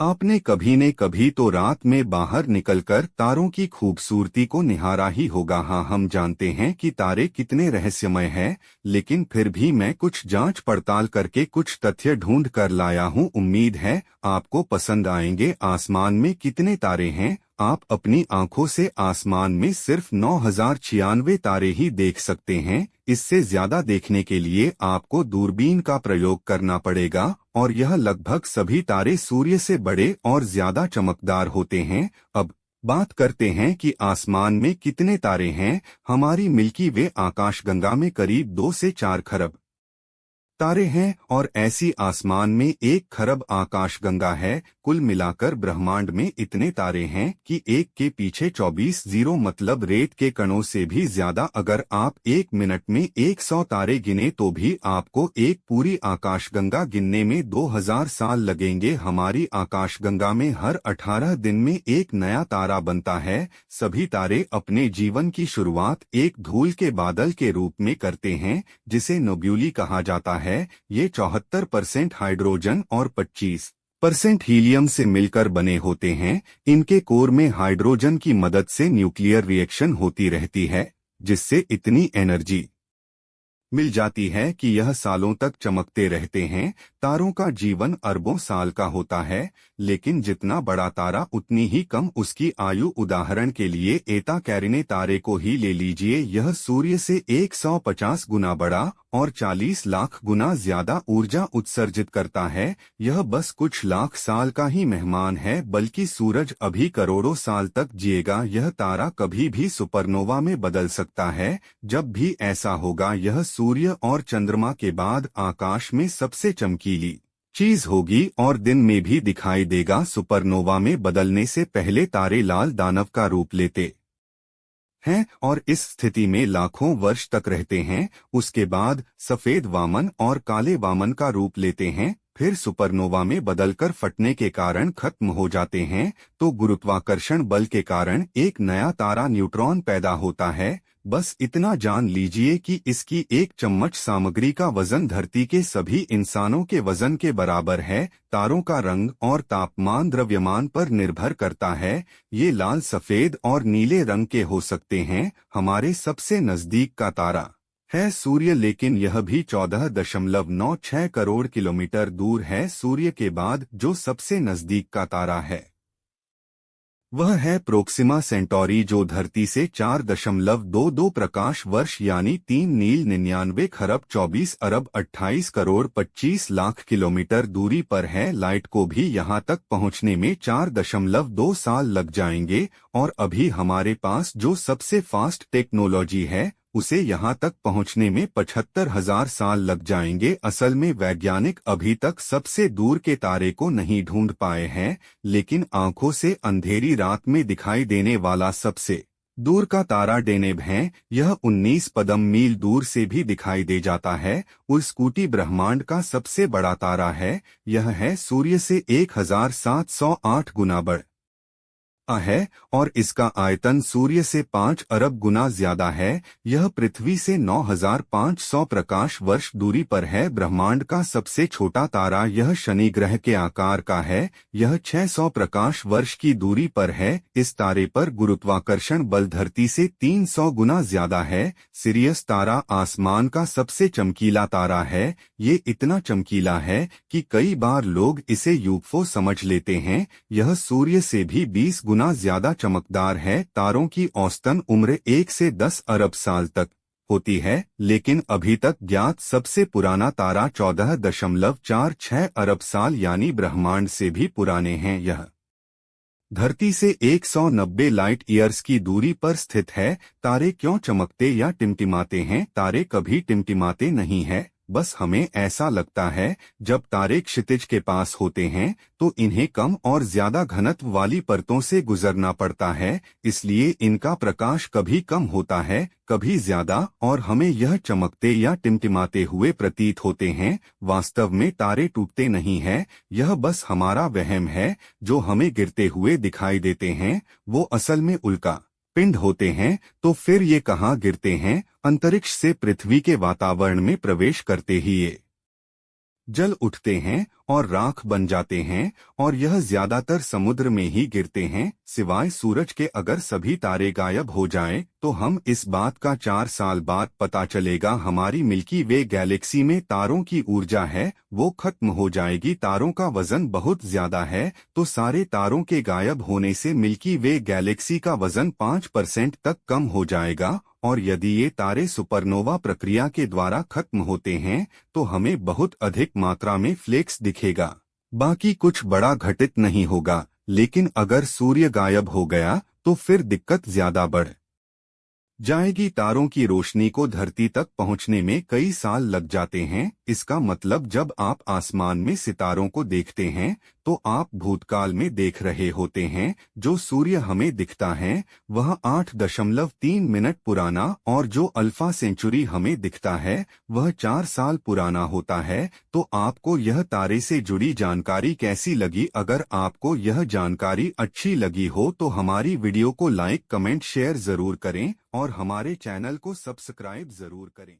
आपने कभी न कभी तो रात में बाहर निकलकर तारों की खूबसूरती को निहारा ही होगा। हाँ, हम जानते हैं कि तारे कितने रहस्यमय हैं, लेकिन फिर भी मैं कुछ जांच पड़ताल करके कुछ तथ्य ढूंढ कर लाया हूँ। उम्मीद है आपको पसंद आएंगे। आसमान में कितने तारे हैं? आप अपनी आंखों से आसमान में सिर्फ 9,096 तारे ही देख सकते हैं। इससे ज्यादा देखने के लिए आपको दूरबीन का प्रयोग करना पड़ेगा, और यह लगभग सभी तारे सूर्य से बड़े और ज्यादा चमकदार होते हैं। अब बात करते हैं कि आसमान में कितने तारे हैं। हमारी मिल्की वे आकाशगंगा में करीब 2 से 4 खरब तारे हैं, और ऐसी आसमान में 1 खरब आकाशगंगा है। कुल मिलाकर ब्रह्मांड में इतने तारे हैं कि एक के पीछे 24 जीरो मतलब रेत के कणों से भी ज्यादा। अगर आप 1 मिनट में 100 तारे गिने तो भी आपको एक पूरी आकाशगंगा गिनने में 2000 साल लगेंगे। हमारी आकाशगंगा में हर 18 दिन में एक नया तारा बनता है। सभी तारे अपने जीवन की शुरुआत एक धूल के बादल के रूप में करते हैं, जिसे नोब्यूली कहा जाता है। ये 74% हाइड्रोजन और 25% हीलियम से मिलकर बने होते हैं। इनके कोर में हाइड्रोजन की मदद से न्यूक्लियर रिएक्शन होती रहती है, जिससे इतनी एनर्जी मिल जाती है कि यह सालों तक चमकते रहते हैं। तारों का जीवन अरबों साल का होता है, लेकिन जितना बड़ा तारा उतनी ही कम उसकी आयु। उदाहरण के लिए एटा कैरिने तारे को ही ले लीजिए। यह सूर्य से 150 गुना बड़ा और 40 लाख गुना ज्यादा ऊर्जा उत्सर्जित करता है। यह बस कुछ लाख साल का ही मेहमान है, बल्कि सूरज अभी करोड़ों साल तक जिएगा। यह तारा कभी भी सुपरनोवा में बदल सकता है। जब भी ऐसा होगा, यह सूर्य और चंद्रमा के बाद आकाश में सबसे चमकीली चीज होगी और दिन में भी दिखाई देगा। सुपरनोवा में बदलने से पहले तारे लाल दानव का रूप लेते हैं और इस स्थिति में लाखों वर्ष तक रहते हैं। उसके बाद सफेद वामन और काले वामन का रूप लेते हैं, फिर सुपरनोवा में बदलकर फटने के कारण खत्म हो जाते हैं। तो गुरुत्वाकर्षण बल के कारण एक नया तारा न्यूट्रॉन पैदा होता है। बस इतना जान लीजिए कि इसकी एक चम्मच सामग्री का वजन धरती के सभी इंसानों के वजन के बराबर है। तारों का रंग और तापमान द्रव्यमान पर निर्भर करता है। ये लाल, सफेद और नीले रंग के हो सकते हैं। हमारे सबसे नजदीक का तारा है सूर्य, लेकिन यह भी 14.96 करोड़ किलोमीटर दूर है। सूर्य के बाद जो सबसे नजदीक का तारा है वह है प्रोक्सिमा सेंटोरी, जो धरती से 4.22 प्रकाश वर्ष यानी 3 नील 99 खरब 24 अरब 28 करोड़ 25 लाख किलोमीटर दूरी पर है। लाइट को भी यहां तक पहुंचने में 4.2 साल लग जाएंगे, और अभी हमारे पास जो सबसे फास्ट टेक्नोलॉजी है उसे यहां तक पहुंचने में 75,000 साल लग जाएंगे। असल में वैज्ञानिक अभी तक सबसे दूर के तारे को नहीं ढूंढ पाए हैं, लेकिन आंखों से अंधेरी रात में दिखाई देने वाला सबसे दूर का तारा डेनेब है। यह 19 पदम मील दूर से भी दिखाई दे जाता है। उर्स्कूटी ब्रह्मांड का सबसे बड़ा तारा है। यह है सूर्य से 1708 गुना बड़ा है, और इसका आयतन सूर्य से 5 अरब गुना ज्यादा है। यह पृथ्वी से 9,500 प्रकाश वर्ष दूरी पर है। ब्रह्मांड का सबसे छोटा तारा यह शनि ग्रह के आकार का है। यह 600 प्रकाश वर्ष की दूरी पर है। इस तारे पर गुरुत्वाकर्षण बल धरती से 300 गुना ज्यादा है। सिरियस तारा आसमान का सबसे चमकीला तारा है। ये इतना चमकीला है कि कई बार लोग इसे यूएफओ समझ लेते हैं। यह सूर्य से भी 20 गुना ज्यादा चमकदार है। तारों की औसतन उम्र 1 से 10 अरब साल तक होती है, लेकिन अभी तक ज्ञात सबसे पुराना तारा 14.46 अरब साल यानी ब्रह्मांड से भी पुराने हैं। यह धरती से 190 लाइट ईयर्स की दूरी पर स्थित है। तारे क्यों चमकते या टिमटिमाते हैं? तारे कभी टिमटिमाते नहीं हैं, बस हमें ऐसा लगता है। जब तारे क्षितिज के पास होते हैं तो इन्हें कम और ज्यादा घनत्व वाली परतों से गुजरना पड़ता है, इसलिए इनका प्रकाश कभी कम होता है, कभी ज्यादा, और हमें यह चमकते या टिमटिमाते हुए प्रतीत होते हैं। वास्तव में तारे टूटते नहीं हैं, यह बस हमारा वहम है। जो हमें गिरते हुए दिखाई देते हैं वो असल में उल्का पिंड होते हैं। तो फिर ये कहाँ गिरते हैं? अंतरिक्ष से पृथ्वी के वातावरण में प्रवेश करते ही ये जल उठते हैं और राख बन जाते हैं, और यह ज्यादातर समुद्र में ही गिरते हैं, सिवाय सूरज के। अगर सभी तारे गायब हो जाएं, तो हम इस बात का 4 साल बाद पता चलेगा। हमारी मिल्की वे गैलेक्सी में तारों की ऊर्जा है, वो खत्म हो जाएगी। तारों का वजन बहुत ज्यादा है, तो सारे तारों के गायब होने से मिल्की वे गैलेक्सी का वजन 5% तक कम हो जाएगा। और यदि ये तारे सुपरनोवा प्रक्रिया के द्वारा खत्म होते हैं, तो हमें बहुत अधिक मात्रा में फ्लेक्स दिखेगा। बाकी कुछ बड़ा घटित नहीं होगा, लेकिन अगर सूर्य गायब हो गया तो फिर दिक्कत ज्यादा बढ़ जाएगी। तारों की रोशनी को धरती तक पहुंचने में कई साल लग जाते हैं। इसका मतलब जब आप आसमान में सितारों को देखते हैं, तो आप भूतकाल में देख रहे होते हैं। जो सूर्य हमें दिखता है वह 8.3 मिनट पुराना, और जो अल्फा सेंचुरी हमें दिखता है वह 4 साल पुराना होता है। तो आपको यह तारे से जुड़ी जानकारी कैसी लगी? अगर आपको यह जानकारी अच्छी लगी हो तो हमारी वीडियो को लाइक, कमेंट, शेयर जरूर करें और हमारे चैनल को सब्सक्राइब जरूर करें।